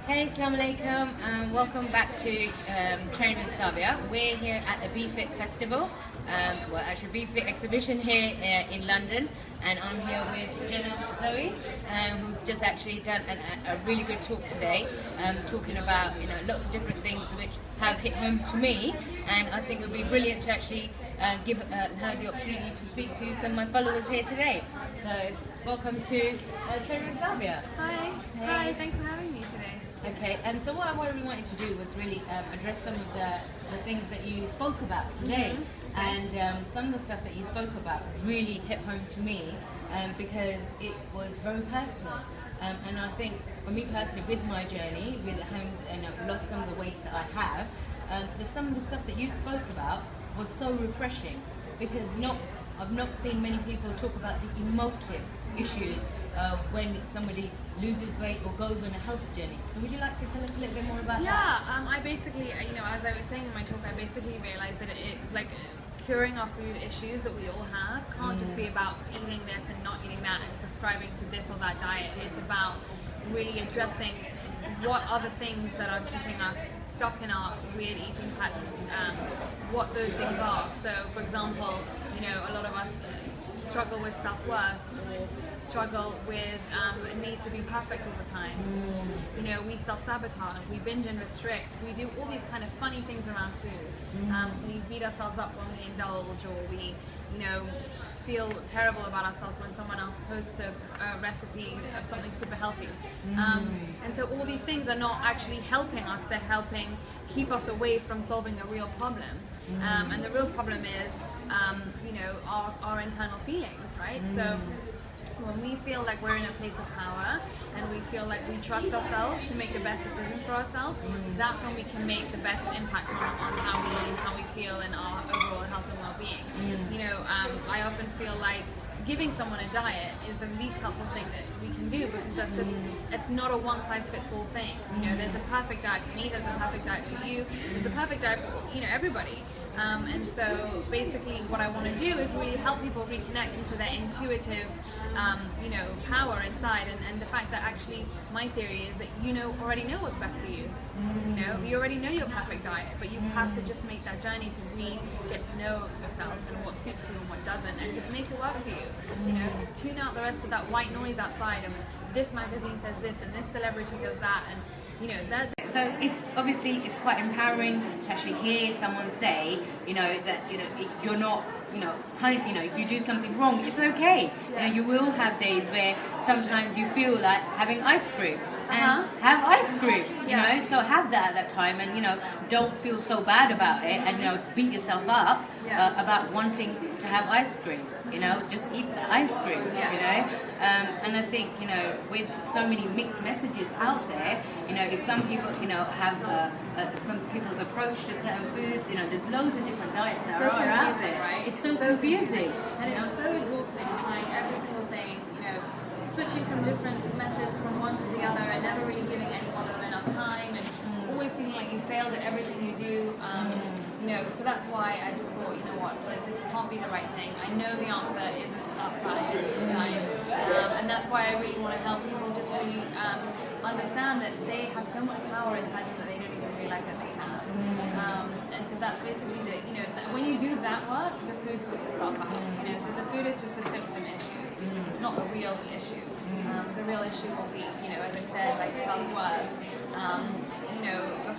Hey, Assalamu alaikum, welcome back to Training with Savia. We're here at the BeFit Festival, well actually BeFit exhibition here in London, and I'm here with Jenna Zoe, who's just actually done a really good talk today, talking about lots of different things which have hit home to me, and I think it would be brilliant to actually give her the opportunity to speak to some of my followers here today. So welcome to Training with Savia. Hi. Hey. Hi, thanks for having me today. Okay, and so what I really wanted to do was really address some of the things that you spoke about today, and some of the stuff that you spoke about really hit home to me because it was very personal, and I think for me personally, with my journey, with having lost some of the weight that I have, some of the stuff that you spoke about was so refreshing, because I've not seen many people talk about the emotive issues when somebody loses weight or goes on a health journey. So would you like to tell us a little bit more about that? Yeah, I basically, as I was saying in my talk, I basically realized that curing our food issues that we all have can't just be about eating this and not eating that and subscribing to this or that diet. It's about really addressing what are the things that are keeping us stuck in our weird eating patterns, what those things are. So for example, a lot of us struggle with self-worth, or struggle with a need to be perfect all the time. We self-sabotage, we binge and restrict, we do all these kind of funny things around food. We beat ourselves up when we indulge, or we feel terrible about ourselves when someone else posts a recipe of something super healthy. And so all these things are not actually helping us, they're helping keep us away from solving the real problem. And the real problem is our internal feelings, right? So when we feel like we're in a place of power and we feel like we trust ourselves to make the best decisions for ourselves, that's when we can make the best impact on how we feel and our overall health and well-being. I often feel like giving someone a diet is the least helpful thing that we can do, because it's not a one-size-fits-all thing. There's a perfect diet for me, there's a perfect diet for you, there's a perfect diet for everybody. And so basically what I want to do is really help people reconnect into their intuitive power inside, and the fact that actually my theory is that already know what's best for you. You already know your perfect diet, but you have to just make that journey to really get to know yourself and what suits you and what doesn't, and just make it work for you. Tune out the rest of that white noise outside of this magazine says this and this celebrity does that, and So it's quite empowering to actually hear someone say, that you're not, if you do something wrong, it's okay. You will have days where sometimes you feel like having ice cream, and have ice cream. So have that at that time, and don't feel so bad about it, and beat yourself up about wanting to have ice cream. Just eat the ice cream. And I think with so many mixed messages out there, if some people have some people's approach to certain foods, there's loads of different diets that are out there. Right? It's so confusing, and it's so exhausting trying every single thing. Switching from different methods from one to the other, and never really giving any one of them enough time, and always feeling like you failed at everything you do. So that's why I just thought, this can't be the right thing. I know the answer isn't outside, it's inside, and that's why I really want to help people just really understand that they have so much power inside them that they don't even realize that they have. And so that's basically when you do that work, the food sorts itself out. So the food is just a symptom issue. It's not the real issue. The real issue will be, as I said, like self-worth.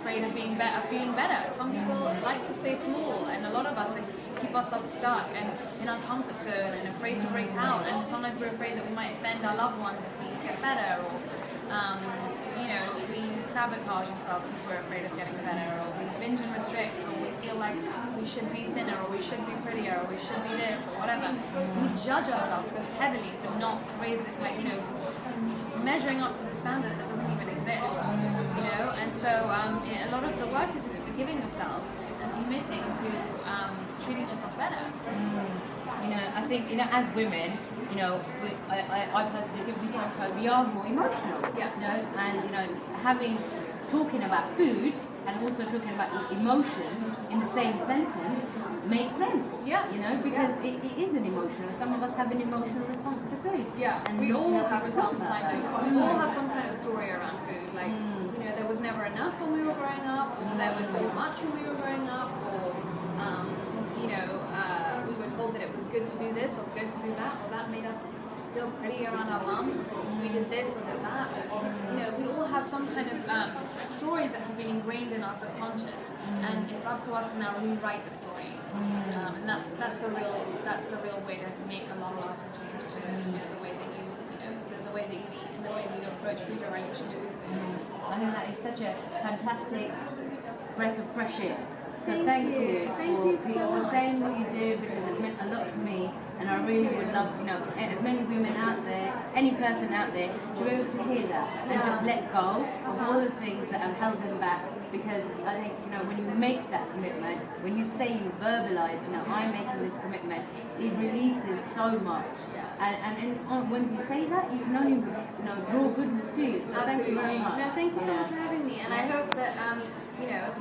Afraid of being better, feeling better. Some people like to stay small, and a lot of us keep ourselves stuck and in our comfort zone and afraid to break out. And sometimes we're afraid that we might offend our loved ones if we get better, or we sabotage ourselves because we're afraid of getting better, or we binge and restrict, or we feel like we should be thinner, or we should be prettier, or we should be this, or whatever. We judge ourselves so heavily for not raising, measuring up to the standard that doesn't even exist. And so a lot of the work is just forgiving yourself and committing to treating yourself better. I think as women, I personally think we are more emotional. And talking about food and also talking about emotion in the same sentence makes sense. Because it is an emotion. Some of us have an emotional response to food. And we all have some kind of story around food. Like there there was too much when we were growing up, or you know, we were told that it was good to do this or good to do that, or that made us feel pretty around our mums. We did this or did that. Or, you know, we all have some kind of stories that have been ingrained in our subconscious, and it's up to us to now rewrite the story. And that's the real way to make a long-lasting change. Just, you know, the way that you know, the way that you eat and the way that you approach food or relationships. I think that is such a fantastic breath of fresh air. So thank you for saying what you do, because it meant a lot to me, and I really would love, you know, as many women out there, any person out there, to be able to hear that and just let go of all the things that have held them back. Because I think, you know, when you make that commitment, when you say, you verbalize, you know, I'm making this commitment, it releases so much. And when you say that, you can only, you know, draw goodness to you. So thank you very much. No, thank you so much for having me, and I hope that you know,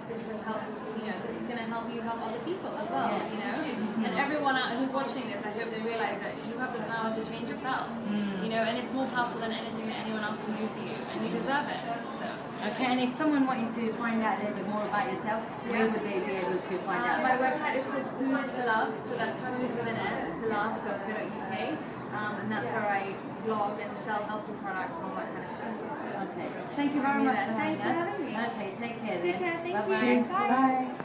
this has helped. You know, this is going to help you help other people as well. You know, and everyone out who's watching this, I hope they realize that you have the power to change yourself. You know, and it's more powerful than anything that anyone else can do for you, and you deserve it. So. Okay, and if someone wanted to find out a little bit more about yourself, where would they be able to find out? My website is called Foods to Love, so that's food with an S to love.co.uk, and that's where I blog and sell healthy products and all that kind of stuff. Okay, thank you very much. Thanks for having me. Okay, take care. Take care, thank Bye-bye. you. Bye. Bye.